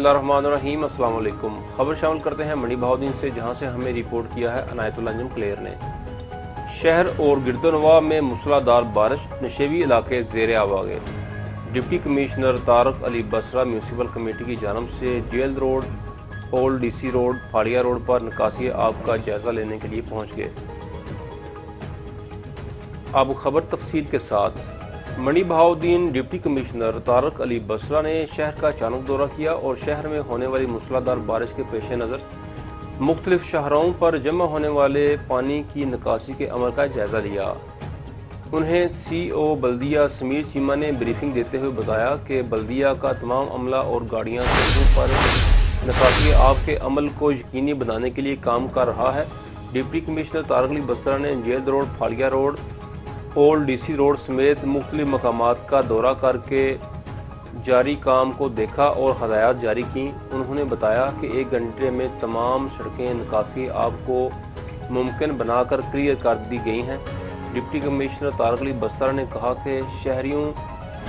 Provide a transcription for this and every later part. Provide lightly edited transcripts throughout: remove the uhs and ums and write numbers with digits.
बिस्मिल्लाहिर्रहमानिर्रहीम। अस्सलाम वालेकुम। खबर शामिल करते हैं मंडी बहाउद्दीन से, जहां से हमें रिपोर्ट किया है अनायतुल्लाह अंजुम क्लेयर ने। शहर और गिरदोनवा में मूसलाधार बारिश, नशेबी इलाके ज़ेर आब आ गए। Deputy commissioner Tariq Ali Basra municipal committee की जानब से jail road, old DC road, फाड़िया रोड पर निकासी आब का जायजा लेने के लिए पहुंच गए। अब खबर तफसील के साथ। मंडी बहाउद्दीन डिप्टी कमिश्नर तारक अली बसरा ने शहर का अचानक दौरा किया और शहर में होने वाली मूसलाधार बारिश के पेश नज़र मुख्तलिफ शहरों पर जमा होने वाले पानी की निकासी के अमल का जायजा लिया। उन्हें CO बल्दिया समीर चीमा ने ब्रीफिंग देते हुए बताया कि बल्दिया का तमाम अमला और गाड़ियां सड़कों पर निकासी आब के अमल को यकीनी बनाने के लिए काम कर रहा है। डिप्टी कमिश्नर तारक अली बसरा ने जेल रोड, फाड़िया रोड, ओल्ड डीसी रोड समेत मुख्तलिफ मकामात का दौरा करके जारी काम को देखा और हदायत जारी की। उन्होंने बताया कि 1 घंटे में तमाम सड़कें निकासी आब को मुमकिन बनाकर क्लियर कर दी गई हैं। डिप्टी कमिश्नर तारक अली बसरा ने कहा कि शहरियों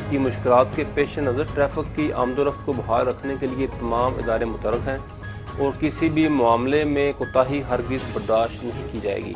की मुश्किलात के पेश नज़र ट्रैफिक की आमदोरफ्त को बहाल रखने के लिए तमाम इदारे मुतहर्रिक हैं और किसी भी मामले में कोताही हरगिज़ बर्दाश्त नहीं की जाएगी।